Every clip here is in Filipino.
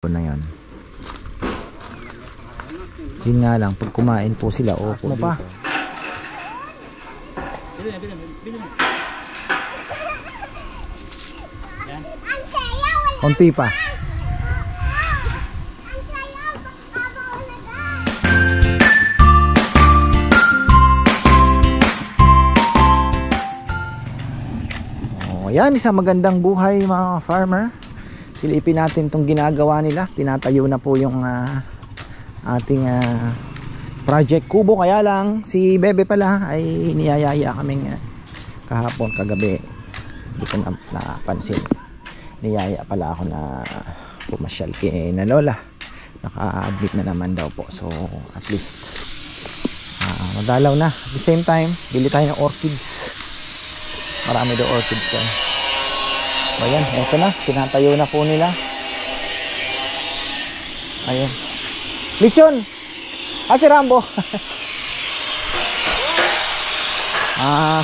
na yon. Yun nga lang, pag kumain po sila, opo pa. Konti pa. Oh, yan, isang magandang buhay mga farmer. Silipin natin itong ginagawa nila. Tinatayo na po yung ating project kubo. Kaya lang si Bebe pala ay niyayaya kaming kahapon, kagabi. Hindi ko napansin. Niyaya pala ako na pumasyal kay na lola. Naka-admit na naman daw po. So at least madalaw na. At the same time, bili tayo ng orchids. Marami daw orchids ko. Ayan, eto na, tinatayo na po nila. Ayan. Lechon! Si Rambo!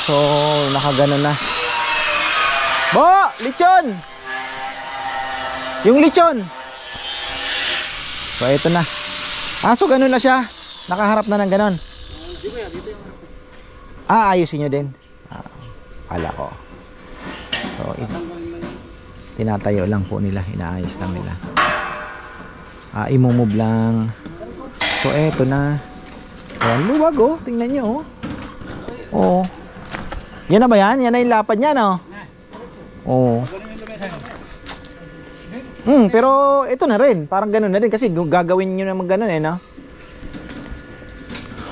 So, nakaganon na. Bo! Lechon! Yung lechon! So, eto na. So ganon na siya. Nakaharap na ng ganon. Ayusin nyo din. Kala ko. So, tinatayo lang po nila, inaayos lang nila. Imumove lang. So eto na. Ayan, luwag oh, tingnan nyo oh. Yan na ba yan? Yan na yung lapad niya no? Pero ito na rin, parang ganun na rin kasi gagawin nyo naman ganun no?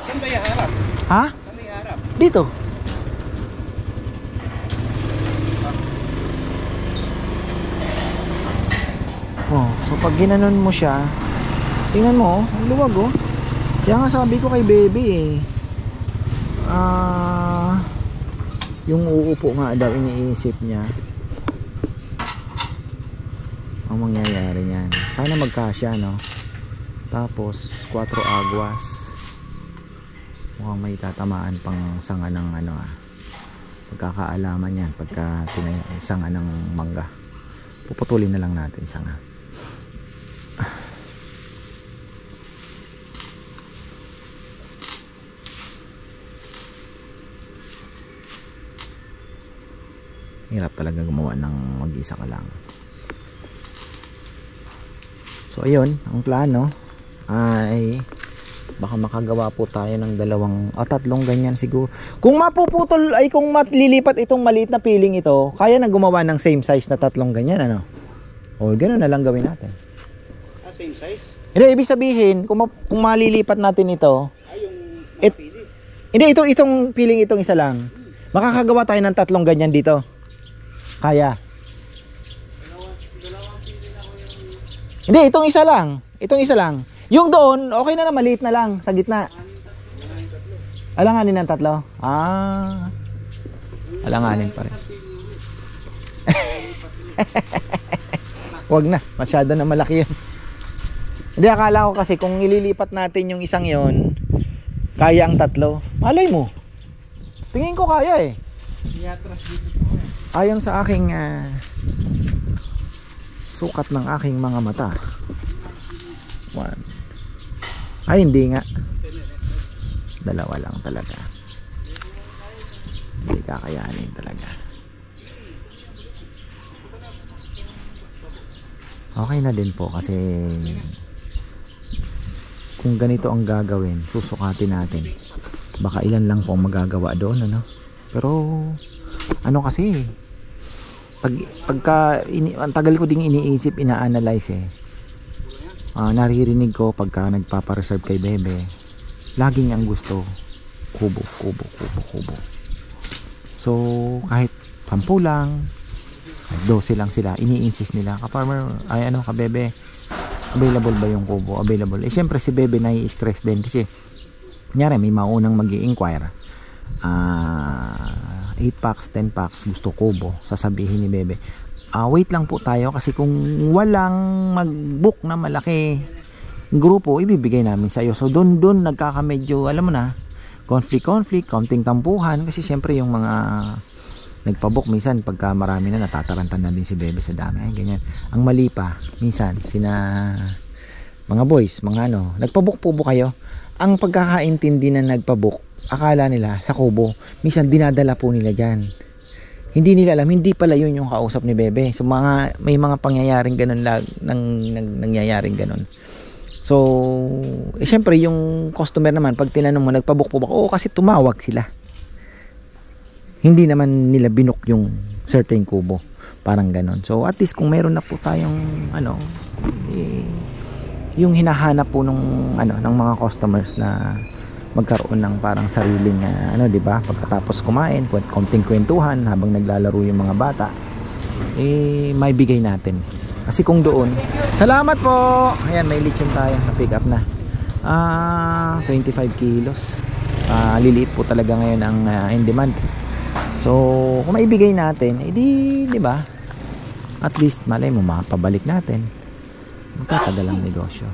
Saan ba yung harap? Ha? Saan ba yung harap? Dito. So pag ginanon mo siya, tingnan mo, ang luwag oh. Kaya nga sabi ko kay Baby yung uupo nga daw iniisip niya ang mangyayari niyan. Sana magkasya no. Tapos 4 agwas. Mukhang may tatamaan pang sanga ng pagkakaalaman yan pagka sanga ng mangga. Puputulin na lang natin sanga. Hirap talaga gumawa ng mag-isa ka lang. So ayun, ang plano ay baka makagawa po tayo ng 2 o 3 ganyan siguro. Kung mapuputol ay kung matlilipat itong maliit na piling ito, kaya na gumawa ng same size na 3 ganyan ano. O ganoon na lang gawin natin. Same size? Hindi, ibig sabihin kung malilipat natin ito, hindi itong piling itong isa lang. Makakagawa tayo ng 3 ganyan dito. Kaya. Hindi, itong isa lang. Itong isa lang. Yung doon, okay na maliit na lang sa gitna. Alanganin ng 3. Alanganin pa rin. Wag na, masyado na malaki yun. Hindi, akala ko kasi kung ililipat natin yung isang yon, kaya ang 3. Malay mo. Tingin ko kaya eh. Ayon sa aking sukat ng aking mga mata. 1. Ay hindi nga. 2 lang talaga. Hindi kakayanin talaga. Okay na din po kasi kung ganito ang gagawin, susukatin natin. Baka ilan lang po ang magagawa doon ano. Pero kasi ang tagal ko ding iniisip, ina-analyze naririnig ko pagka nagpapa-reserve kay Bebe, laging ang gusto kubo. So kahit 10 lang, 12 lang sila, ini-insist nila, ka-farmer, ay ka Bebe, available ba yung kubo? Available. Syempre si Bebe nai-stress din kasi kunyari may maunang mag-i-inquire 8 packs, 10 packs, gusto kubo, sasabihin ni Bebe, wait lang po tayo kasi kung walang mag-book na malaki grupo, ibibigay namin sa iyo. So doon nagkakamedyo, alam mo na, conflict, kaunting tampuhan kasi syempre yung mga nagpabook minsan pagka marami na natatarantan na din si Bebe sa dami. Ay, ganyan. Ang mali pa, minsan sina mga boys, mga ano, nagpabook po kayo. Ang pagkakaintindi na nagpabook, akala nila sa kubo, minsan dinadala po nila dyan. Hindi nila alam, hindi pala yun yung kausap ni Bebe. So may mga pangyayaring ganun nangyayaring ganun. So, syempre yung customer naman, pag tinanong mo, nagpabook po ba? Oo, kasi tumawag sila. Hindi naman nila binook yung certain kubo. Parang ganon. So, at least kung meron na po tayong, ano, yung hinahanap po ng mga customers na magkaroon ng parang sariling, di ba? Pagkatapos kumain, konting kwentuhan habang naglalaro yung mga bata, may bigay natin. Kasi kung doon, salamat po. Ayan, may lechon tayo na pick up na. 25 kilos. Liliit po talaga ngayon ang in demand. So, kung maibigay natin, di ba? At least malay mo mapabalik natin. Magtatagal ang negosyo.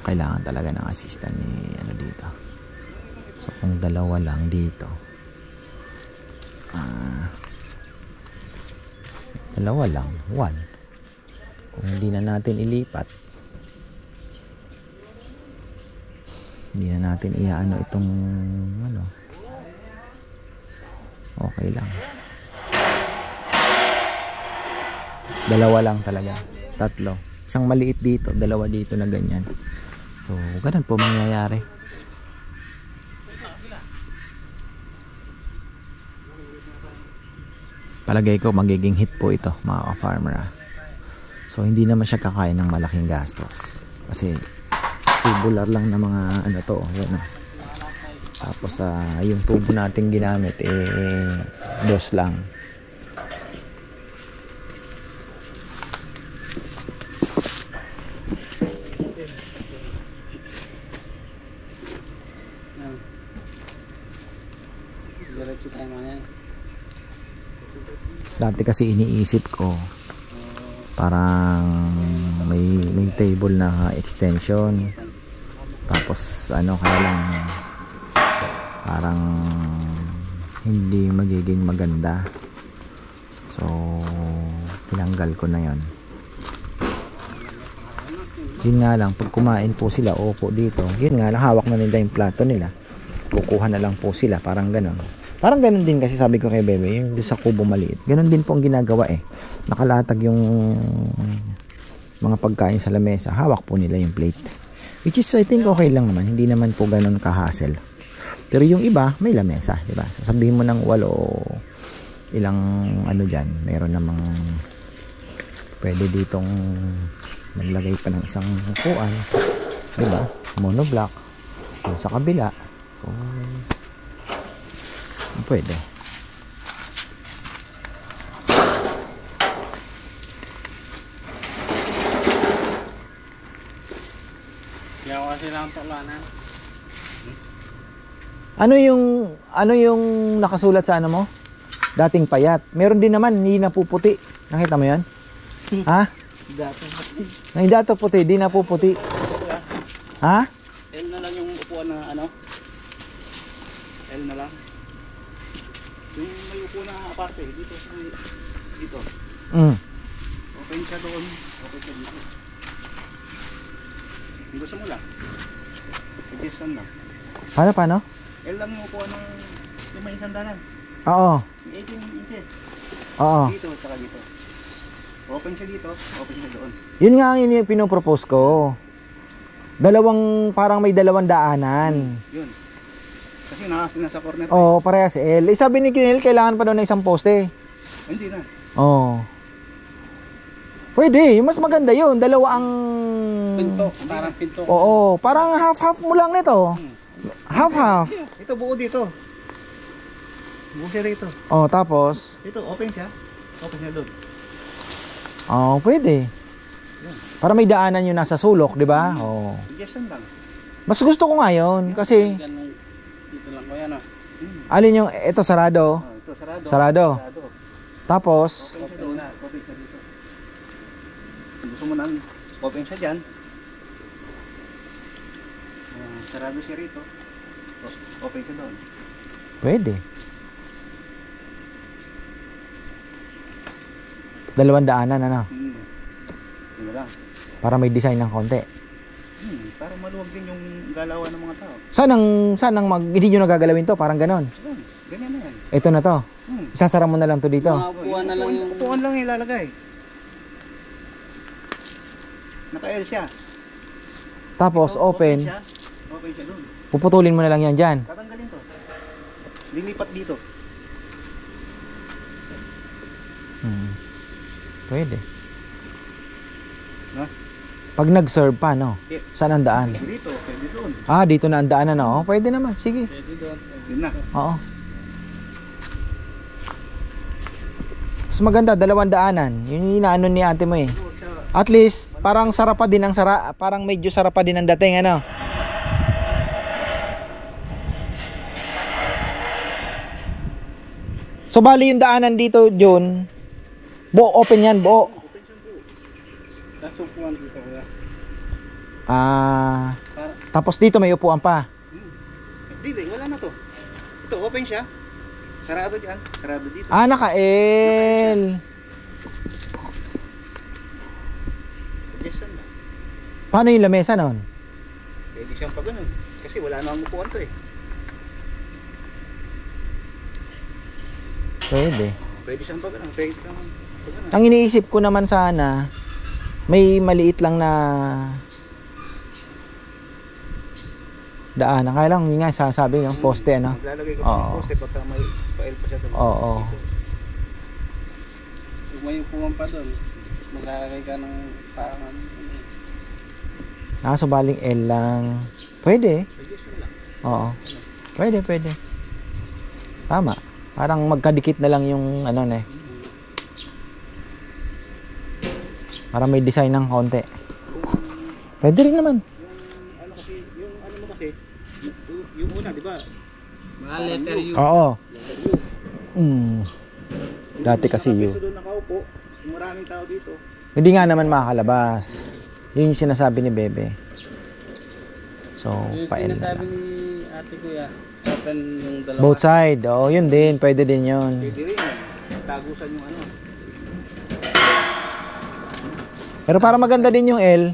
Kailangan talaga ng assistant ni dito. So, kung dalawa lang dito. Dalawa lang, 1. Kung hindi na natin ilipat, hindi na natin iaano itong okay lang. Dalawa lang talaga, 3. Isang maliit dito, 2 dito na ganyan. So, ganun po mangyayari. Palagay ko magiging hit po ito, mga ka-farmer. So, hindi naman siya kakain ng malaking gastos. Kasi, tubular lang na mga yan. Tapos, yung tubo natin ginamit, 2 lang. Dati kasi iniisip ko parang may table na extension, tapos kaya lang parang hindi magiging maganda. So tinanggal ko na yon. Yun nga lang, pag kumain po sila opo dito, yun nga lang, hawak na nila yung plato nila, kukuha na lang po sila, parang ganon. Parang ganun din kasi sabi ko kay Bebe, yung sa kubo maliit. Ganun din po ang ginagawa Nakalatag yung mga pagkain sa lamesa. Hawak po nila yung plate. Which is I think okay lang naman. Hindi naman po ganun ka-hassle. Pero yung iba, may lamesa. Diba? Sabihin mo ng 8 ilang dyan. Meron namang pwede ditong maglagay pa ng isang upuan. Diba? Monoblock. So, sa kabila. So, pwede. Yawa silang tulanan. Ano yung nakasulat sa mo? Dating payat. Meron din naman hindi napuputi. Nakita mo 'yan? Ha? Dating puti. May dato puti, di napuputi. Ha? L na lang yung upuan na L na lang. Yung may upo na aparte dito. Open siya doon. Open siya dito. Kung gusto mo lang. Adjustan lang. Paano? L lang yung upuan ng yung may sandalan. Oo. 18 inches. Oo. Dito at dito. Open siya dito. Open siya doon. Yun nga ang pinopropose ko. Parang may 2 daanan. Yun. Kasi nasa corner. Oo, parehas L. Sabi ni Kinel, kailangan pa daw ng isang poste. Hindi na. Oo. Pwede, mas maganda yun. 2 ang Pinto, parang pinto. Oo, parang half-half mo lang nito. Half-half. Ito buo dito. Buo siya rito. Oh, tapos? Ito, open siya. Open siya doon. Oh, pwede. Para may daanan yung nasa sulok, di ba? Oh. Adjustan lang. Mas gusto ko nga yun kasi Dito lang ko yan alin yung ito sarado. Ito sarado. Sarado. Tapos Open siya doon. Open siya dito. Kung gusto mo nang open siya dyan. Sarado siya rito. Open siya doon. pwede. Dalawang daanan, ano? Yun na lang. Para may design ng konti. Para maluwag din yung galawan ng mga tao. Hindi nyo nagagalawin to, parang ganon. Ganyan na yan. Ito na to. Isasara mo na lang to dito. Mga upuan na lang yung... Upuan lang yung ilalagay. Naka-L siya. Tapos, Ito, open. siya. Open siya dun. Puputulin mo na lang yan dyan. Tatanggalin to. Lilipat dito. Pwede. No? Pag nag-serve pa, no? Yeah. Saan ang daan? Dito, pwede doon. Dito na ang daan na, no? Pwede naman, sige. Pwede doon. Yun na. Oo. Mas maganda, dalawang daanan. Yun yung inaano ni ate mo eh. At least, parang sarap pa din ang parang medyo sarap pa din ang dating, ano? So, bali yung daanan dito, John. Open yan, buo. Tapos upuan dito kuya. Tapos dito may upuan pa. Hindi, wala na to. Ito, open siya. Sarado dyan. Sarado dito. Naka-L. Suggestion lang. Paano yung lamesa nun? Pwede siyang pag ganun. Kasi wala na ang upuan to eh. Pwede. Pwede siyang pag ganun. Pwede siyang pag ganun. Ang iniisip ko naman sana, may maliit lang na daan. Kaya lang, yun nga sasabi ng poste, ano? Maglalagay ka pa ng poste pagka may pa-L pa siya doon. Oo. Kung may upuan pa doon, maglalagay ka ng parang ano. So baling L lang. Pwede. Suggestion lang. Oo. Pwede. Tama. Parang magkadikit na lang yung ano na eh. Para may design ng konti. Pwede rin naman. Yung ano mo kasi, yung una, di ba? Mga letter U. Oo. Dati kasi Yung yun. doon nakaupo, yung maraming tao dito. Hindi nga naman makakalabas. Yun yung sinasabi ni Bebe. So, Yung pa-L na sinasabi lang. ni ate kuya, open yung dalawa. Both side. Oo, yun din. Pwede din yun. Pwede rin, tagusan yung ano. Pero para maganda din yung L,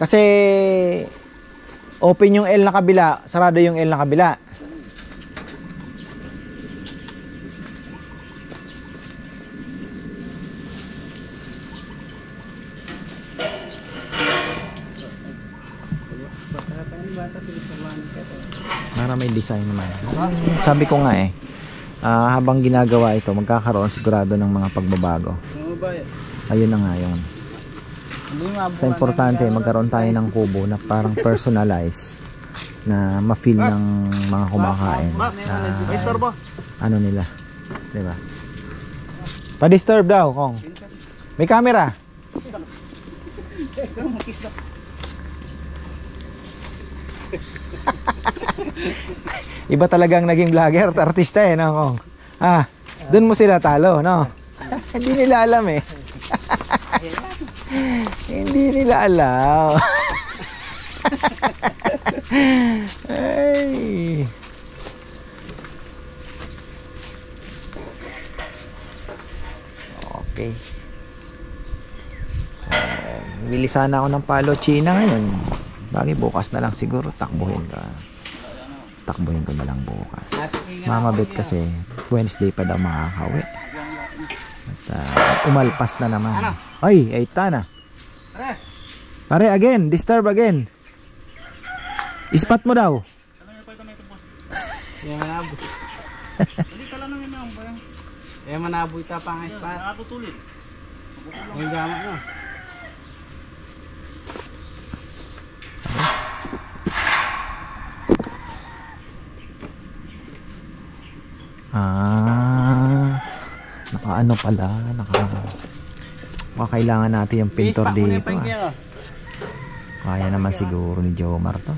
kasi open yung L na kabila, sarado yung L na kabila. Para may design naman. Sabi ko nga eh, habang ginagawa ito, magkakaroon sigurado ng mga pagbabago. Ano ba? Ayun na nga yun. Sa importante, magkaroon tayo ng kubo na parang personalized na ma-feel ng mga kumakain na ano nila, di ba? Pa-disturb daw, Kong. May camera. Iba talagang naging vlogger at artista eh, no, Kong? Doon mo sila talo, no? Hindi nila alam eh. Hindi nila alam. Ay. Okay. So, bili sana ako ng palo China ngayon. Bagay bukas na lang siguro takbuhin ko na lang bukas. Mamabit kasi Wednesday pa daw makakauwi. At umalpas na naman. Ay tana. Pare, again, disturb again. Ispat mo daw. Yung manabo. Hindi ka lang namin na ba yan? Yung manabo ita pa nga ispat. Nakatutulid. Yung gama no. Naka-ano pala, kailangan natin yung pintor dito. Kaya naman siguro ni Jomar to.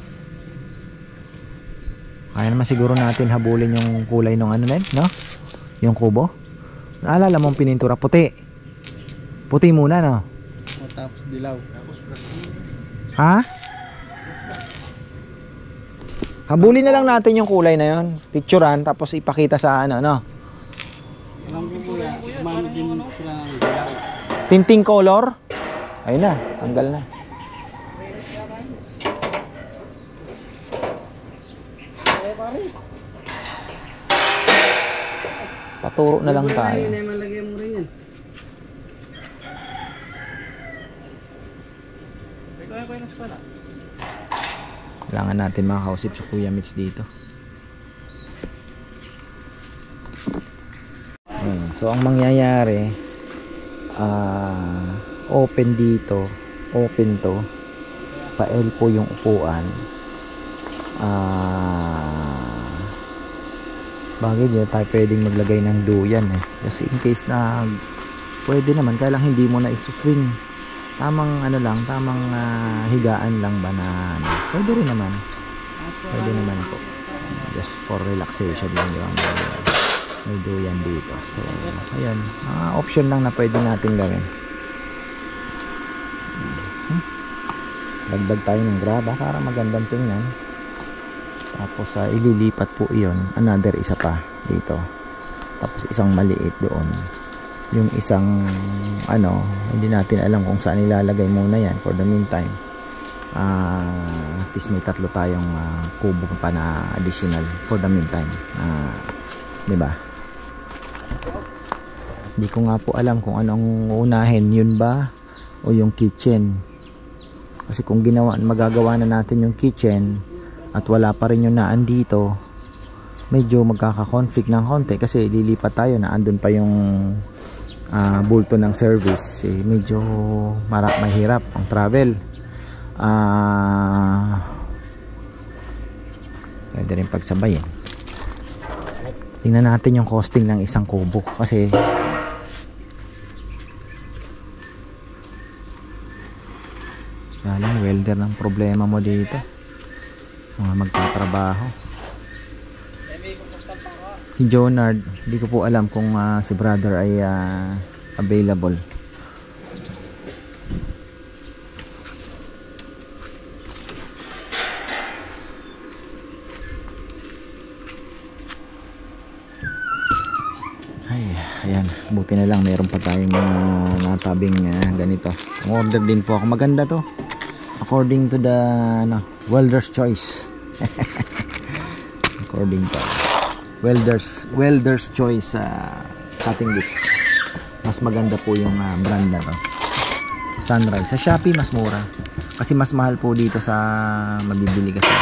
Kaya naman siguro natin habulin yung kulay ng ano na yun, no? Yung kubo. Naalala mong pinintura puti. Puti muna, no? Tapos dilaw. Ha? Habulin na lang natin yung kulay na yun. Picturean, tapos ipakita sa ano, no? Alam ko kuya, umano din sila ng dilaw. Tinting color. Ayun na, tanggal na. Paturo na lang tayo. Hindi naman lagay mo rin yan. Ikaw yung nasa pala. Kailangan natin makakausip si Kuya Mitch dito. So ang mangyayari, open dito, open to, pa-L po yung upuan. Bagay din tayo pwedeng maglagay ng duyan kasi in case na pwede naman, kaya lang hindi mo na isuswing. Tamang ano lang, tamang higaan lang ba na pwede rin naman. Pwede naman po. Just for relaxation lang yung may duyan dito. So ayun, option lang na pwede natin gawin. Dagdag tayo ng graba para magandang tingnan. Tapos ililipat po iyon, another isa pa dito. Tapos isang maliit doon. Yung isang hindi natin alam kung saan ilalagay muna yan for the meantime. At least may tatlo tayong kubo pa na additional for the meantime. Di ba? Hindi ko nga po alam kung anong unahin, yun ba o yung kitchen. Kasi kung magagawa na natin yung kitchen at wala pa rin yung naan dito, medyo magkaka-conflict ng konti kasi lilipat tayo na andun pa yung bulto ng service. Medyo mahirap ang travel. Pwede rin pagsabayin. Tingnan natin yung costing ng isang kubo kasi lang welder ng problema mo dito, mga magtatrabaho. Si Jonard, hindi ko po alam kung si brother ay available. Ayan, buti na lang meron pa tayong mga natabing ganito. Ang order din po ako, maganda to according to the welder's choice. According to welder's choice cutting disc. Mas maganda po yung brand na to, Sunrise. Sa Shopee mas mura kasi mas mahal po dito sa mabibili kasi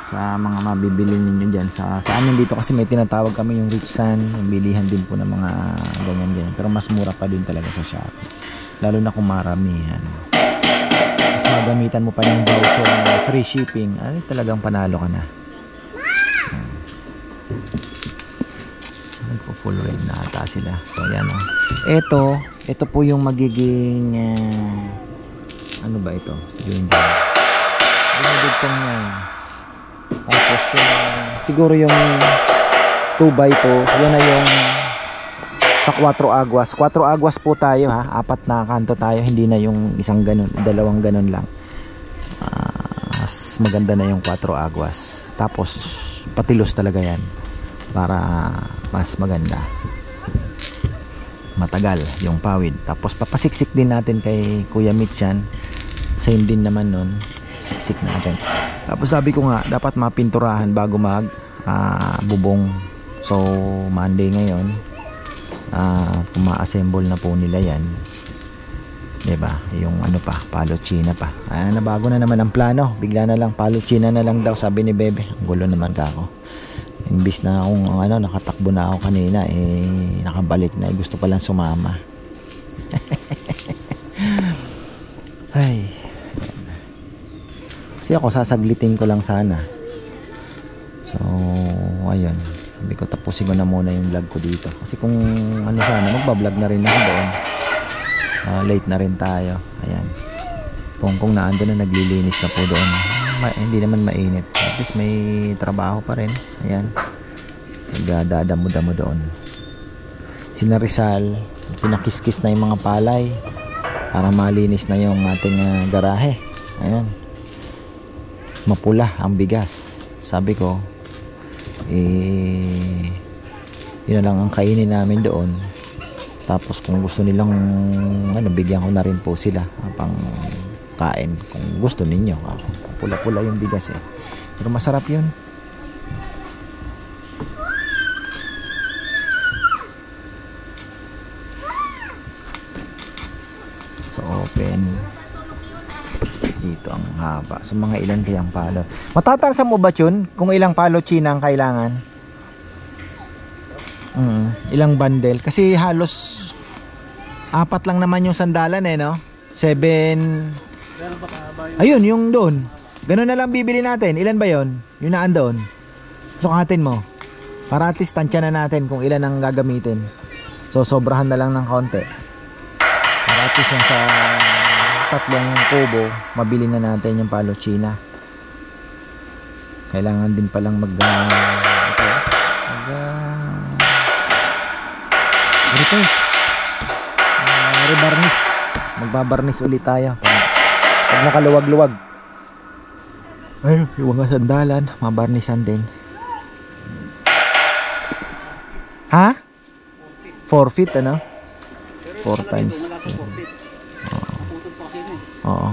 sa mga mabibili ninyo dyan sa amin dito kasi may tinatawag kami yung Rich Sun, yung bilihan din po ng mga ganyan, pero mas mura pa din talaga sa Shopee, lalo na kung maramihan. Mas magamitan mo pa yung voucher ng free shipping, ay talagang panalo ka na. Nagpo-full rate na ata sila. So yan ito po yung magiging ano ba ito, yung dinudugtong niya. Tapos siguro yung 2x2 yan na yung sa 4 agwas. 4 agwas po tayo apat na kanto tayo, hindi na yung isang ganun, dalawang ganun lang. Mas maganda na yung 4 agwas. Tapos patilos talaga yan para mas maganda, matagal yung pawid. Tapos papasiksik din natin kay Kuya Mitch yan, same din naman nun, siksik natin. Tapos sabi ko nga dapat mapinturahan bago mag bubong. So Monday ngayon, ma-assemble na po nila yan, diba? Yung palochina pa. Nabago na naman ang plano, bigla na lang palochina na lang daw sabi ni Bebe. Ang gulo naman kako, imbis na akong nakatakbo na ako kanina, nakabalik na, gusto palang sumama. Ay, kasi ako sasaglitin ko lang sana. So ayun, sabi ko tapusin ko na muna yung vlog ko dito kasi kung sana magbablog na rin ako doon. Late na rin tayo. Ayan, kung naandun na naglilinis na po doon, hindi naman mainit, at least may trabaho pa rin. Ayan, nagdadamo-damo doon. Sina Rizal, pinakiskis na yung mga palay para malinis na yung ating garahe. Ayan, mapula ang bigas. Sabi ko Yun na lang ang kainin namin doon. Tapos kung gusto nilang bigyan ko na rin po sila pang kain kung gusto ninyo. Pula-pula yung bigas eh. Pero masarap yun. So open. Dito ang haba. So mga ilan kayang palo? Matatansa mo ba yun? Kung ilang palo China ang kailangan? Ilang bundle? Kasi halos 4 lang naman yung sandalan eh, no? 7. Ayun, yung doon. Ganun na lang bibili natin. Ilan ba yon? Yung naan doon. Sukatin mo. Para at least tansya na natin kung ilan ang gagamitin. So sobrahan na lang ng konti. Para at least yung sa 3 kubo, mabili na natin yung palo China. Kailangan din palang rebarnis. Magbabarnis ulit tayo. Pag nakaluwag-luwag. Ay, yung mga sandalan, mabarnisan din. Ha? 4 feet ano? 4 times. Oo.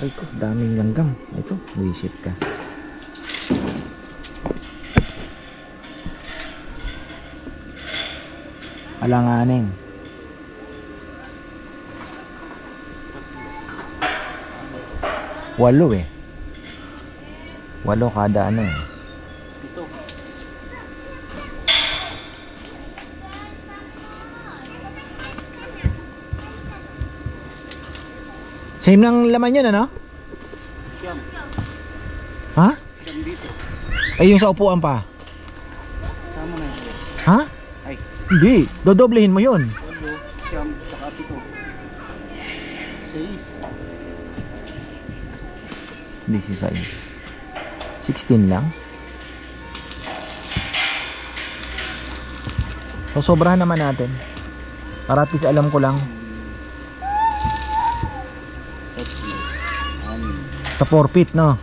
Ito, daming langgam. Ito, buisit ka. Alanganin. Walo eh. 8 kada ano eh. Ito. Same lang laman yun ano? Siyam. Ha? Siyam dito. Ay yung sa upuan pa. Sama na yun. Ha? Ay. Hindi, dodoblehin mo yun. 8, siyam, saka 7. 6. Hindi si size. 16 lang. So sobrahan naman natin. Para at least alam ko lang. Sa 4 feet no.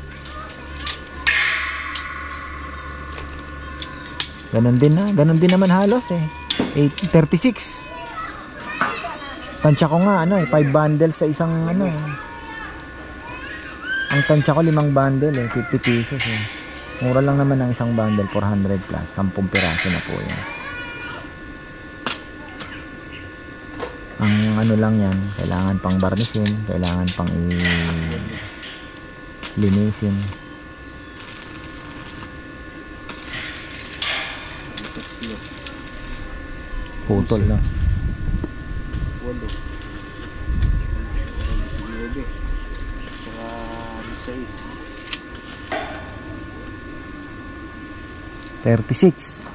Ganon din na. Ganon din naman halos eh. 36. Tansya ko nga 5 bundles sa isang eh. Ang tansya ko 5 bundle eh. 50 pesos eh. Mura lang naman ang isang bundle. 400 plus. 10 piraso na po yan. Ang lang yan. Kailangan pang barnisin. Kailangan pang linisin. Putol na. 36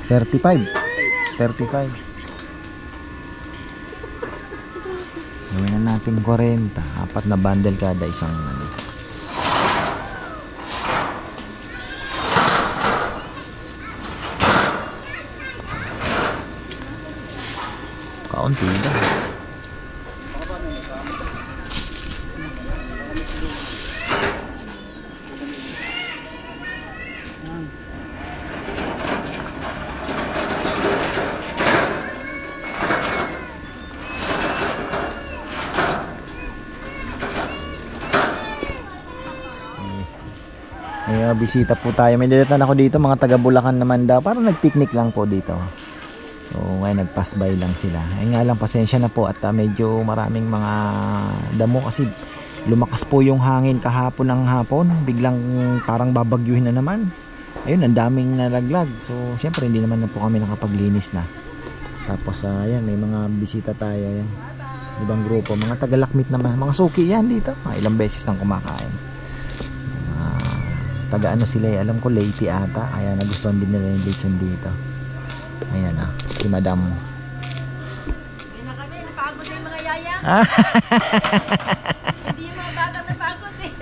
35 gawin na natin 40. 4 na bundle kada isang kaunti lang. Bisita po tayo. May dalitan ako dito, mga taga Bulacan naman daw. Parang nag-picnic lang po dito. So ngayon nag-pass by lang sila. Ay nga lang, pasensya na po at medyo maraming mga damo kasi lumakas po yung hangin kahapon ng hapon. Biglang parang babagyuhin na naman. Ayun, ang daming nalaglag. So syempre hindi naman na po kami nakapaglinis na. Tapos ayan, may mga bisita tayo. Ayan. Ibang grupo, mga taga-Lakmit naman. Mga suki yan dito. Ilang beses nang kumakain. Taga sila eh, alam ko Leyte ata, kaya nagustuhan din nila yung lechon dito. Ayan si Madam. Hindi na kami, napagod na yung mga yaya. Hindi yung mga bata napagod eh.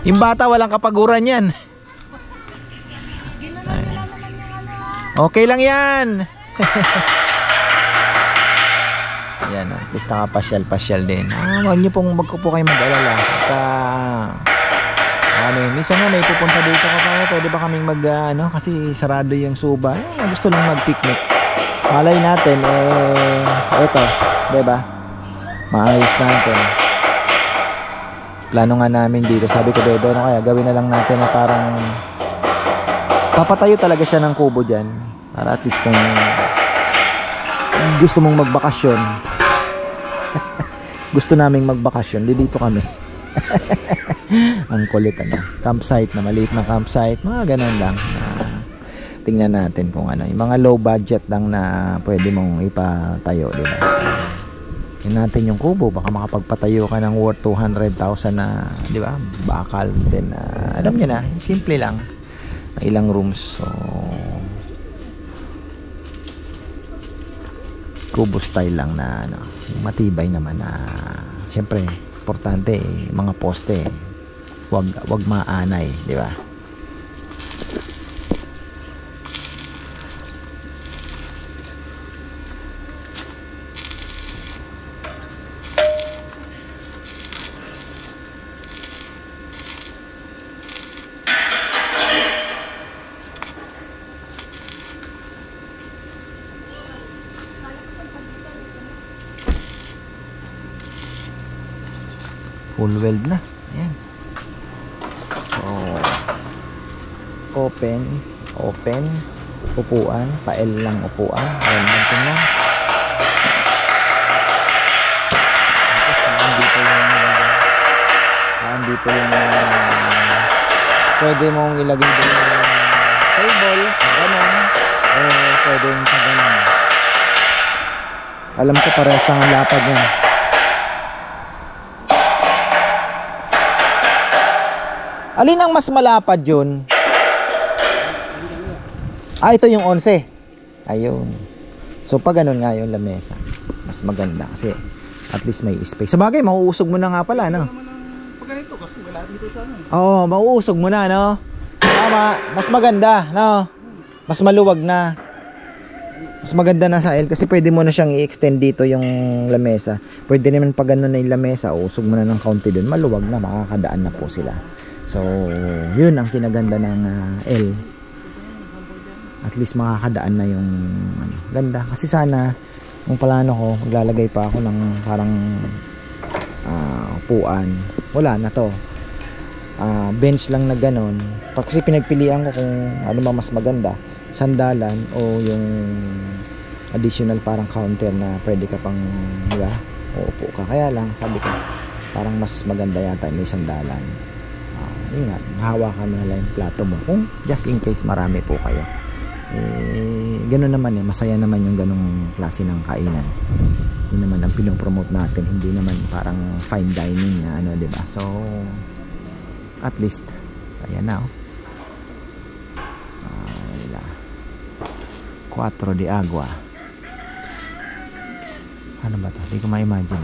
Yung bata walang kapaguran yan. Ginunan nila naman yung Okay lang yan. Ayan at least nakapasyal-pasyal din. Huwag nyo pong magkupo kayo mag-alala. Minsan nga may pupunta dito ka pa, pwede ba kaming mag ano, kasi sarado yung suba. Gusto lang mag-picnic. Malay natin eto, 'di ba? Maayos natin. Plano nga namin dito, sabi ko Bebe, ano kaya gawin na lang natin na parang papatayo talaga siya ng kubo diyan para at least kung gusto mong magbakasyon. Gusto naming magbakasyon, dito kami. Ang kulit campsite na maliit na campsite, mga ganun lang. Tingnan natin kung ano, yung mga low budget lang na pwede mong ipatayo, di ba? Tingnan natin yung kubo, baka makapagpatayo ka ng worth 200,000 na, di ba? Bakal din. Alam niyo na, simple lang. Ilang rooms. So kubo style lang na ano, matibay naman na syempre importante mga poste wag maanay, di ba? Full weld na. Ayan. So, open, upuan, pa-L lang upuan. Ayan, natin lang. Tapos, dito yung pwede mong ilagay din yung table, ganun. Pwede yung ganun. Alam ko parehas ang lapad yan. Alin ang mas malapad yun? Ito yung 11. Ayun. So pag ganun nga yung lamesa, mas maganda kasi at least may space. Sabagay, mauusog mo na nga pala, no? Pag ganito, kasi wala dito sa ano. Oo, mauusog mo na, no? Tama, mas maganda, no? Mas maluwag na. Mas maganda na sa L kasi pwede mo na siyang i-extend dito yung lamesa. Pwede naman pag ganun na yung lamesa, usog mo na ng kaunti dun, maluwag na, makakadaan na po sila. So, yun ang kinaganda ng L. At least makakadaan na yung ano, ganda. Kasi sana, kung plano ko, maglalagay pa ako ng parang upuan. Wala na to. Bench lang na ganon. Kasi pinagpilian ko kung ano ba mas maganda. Sandalan o yung additional parang counter na pwede ka pang, diba? Uupo ka. Kaya lang, sabi ko, parang mas maganda yata may sandalan. Yun nga, hawakan mo na lang yung plato mo kung just in case marami po kayo. Gano'n naman masaya naman yung ganong klase ng kainan. Yun naman ang pinopromote natin, hindi naman parang fine dining na ano, diba? So at least ayan na 4 de agua. Ano ba to? Hindi ko ma-imagine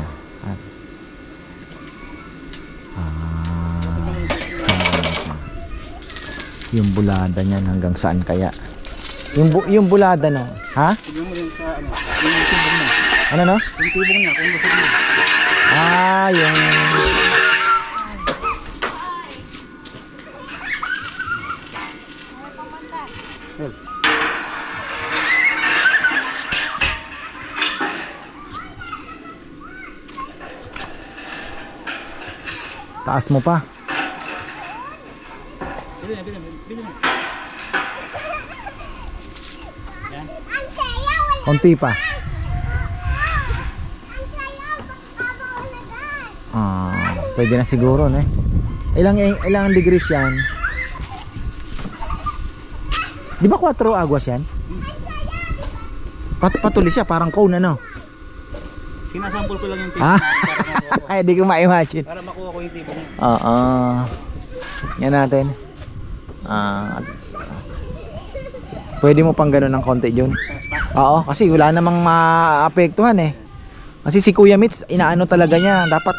yung bulada niyan hanggang saan kaya? Yung bulada, no? Ha? Yung rin sa ano, yung tubong na. Ano, no? Yung tubong niya, kung gusto niya. Yung taas mo pa. Bili na. Yan. Konti pa. Pwede na siguro, no? Ilang degrees yan? Di ba 4 aguas yan? Patuloy siya, parang cone, ano? Sinasample ko lang yung tibong. Ay, di ko ma-imagine. Para makuha ko yung tibong niya. Yan natin. Pwede mo pang gano'n ng konti yun. Oo, kasi wala namang maapektuhan eh. Kasi si Kuya Mitz, inaano talaga niya. Dapat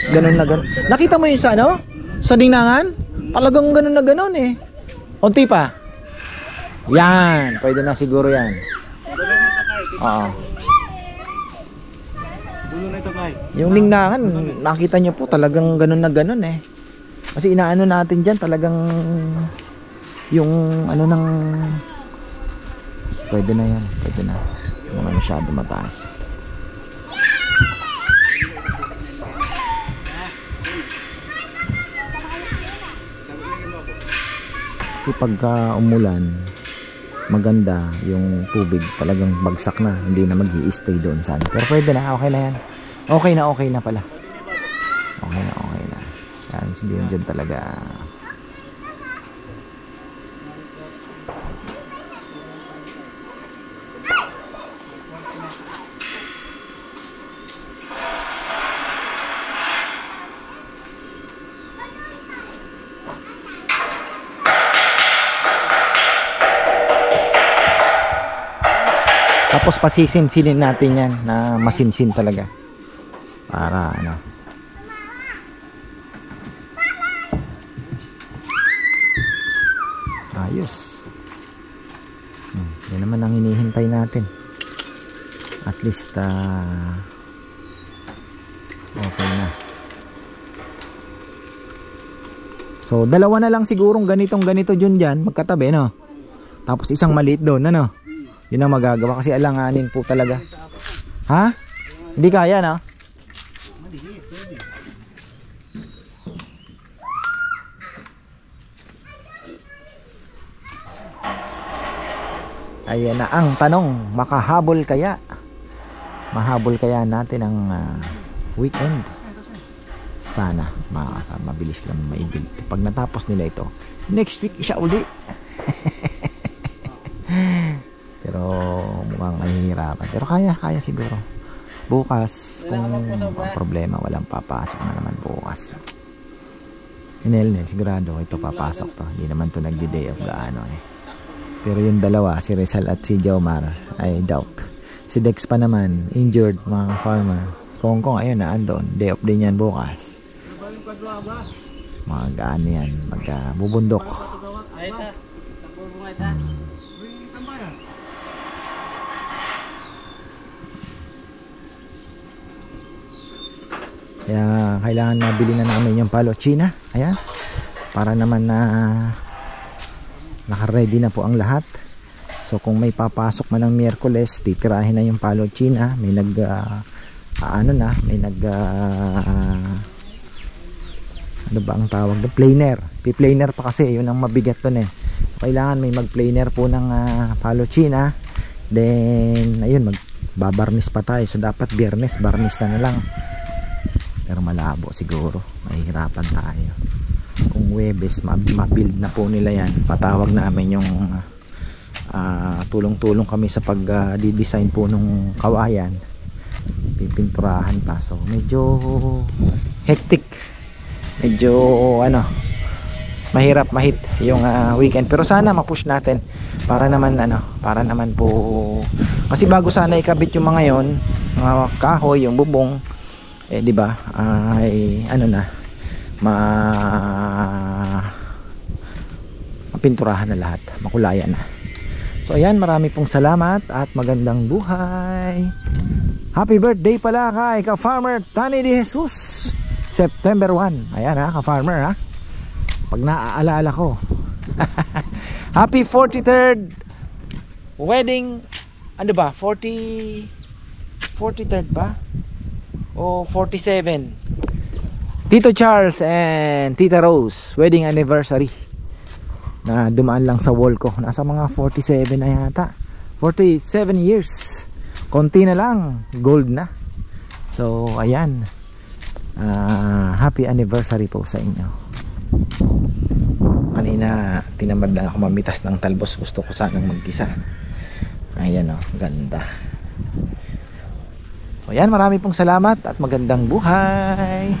gano'n na gano'n. Nakita mo yun sa ano? Sa dinangan? Talagang gano'n na gano'n eh. Konti pa. Yan, pwede na siguro yan. Oo. Dulo na ito, Kai. Yung lingnangan, nakita nyo po talagang gano'n na gano'n eh. Kasi inaano natin dyan talagang yung ano ng pwede na yan, pwede na. Hindi naman masyado mataas. Kasi pagka umulan, maganda yung tubig, talagang bagsak na, hindi na mag-i-stay doon sana. Pero pwede na, okay na yan. Okay na pala. Okay na. Yan, hindi yun dyan talaga. Tapos pasisinsilin natin yan na masinsin talaga. Para ano. Ayos. Yan naman ang hinihintay natin. At least okay na. So dalawa na lang sigurong ganito dyan magkatabi, no? Tapos isang maliit doon, ano? Yun ang magagawa kasi alanganin po talaga. Ha? Hindi kaya na? Ayan na ang tanong, makahabol kaya? Mahabol kaya natin ang weekend? Sana mabilis lang maibig. Pag natapos nila ito, next week siya uli. Pero mukhang mahihirapan. Pero kaya siguro. Bukas, kung ang problema, walang papasok na naman bukas. Inel, sigurado ito papasok to. Hindi naman to nagdi-day off gaano eh. Pero yung dalawa, si Rizal at si Jomar, I doubt. Si Dex pa naman, injured mga farmer. Kong ayun na andon. Day off din yan bukas. Mag-ano yan, magbubundok. Kaya kailangan mabili na namin yung palo China. Ayan. Para naman na naka-ready na po ang lahat. So kung may papasok man ng Miyerkules, titirahin na yung palo China. May ano ba ang tawag? Planer. Pi-planer pa kasi. Yun ang mabigat dun eh. So kailangan may mag-planer po ng palo China. Then ayun, magbabarnis pa tayo. So dapat Biyernes, barnis na lang. Pero malabo siguro, mahihirapan tayo. Kung Huwebes, ma-build na po nila yan, patawag namin yung tulong-tulong kami sa pag-design po nung kawayan, pipinturahan pa. So medyo hectic, medyo mahirap mahit yung weekend. Pero sana ma-push natin para naman po, kasi bago sana ikabit yung mga yon, mga kahoy, yung bubong, di ba, ay mapinturahan na lahat, makulayan na. So ayan, marami pong salamat at magandang buhay. Happy birthday pala kay ka-farmer Tani de Jesus, September 1. Ayan ka-farmer pag naaalala ko. Happy 43rd wedding, 43rd ba? O 47, Tito Charles and Tita Rose wedding anniversary. Na dumaan lang sa wall ko, nasa mga 47 na yata, 47 years, konti na lang, gold na. So ayan, happy anniversary po sa inyo. Kanina tinamad lang ako mamitas ng talbos, gusto ko sanang mag-gisa. Ayan ganda. Ayan, marami pong salamat at magandang buhay.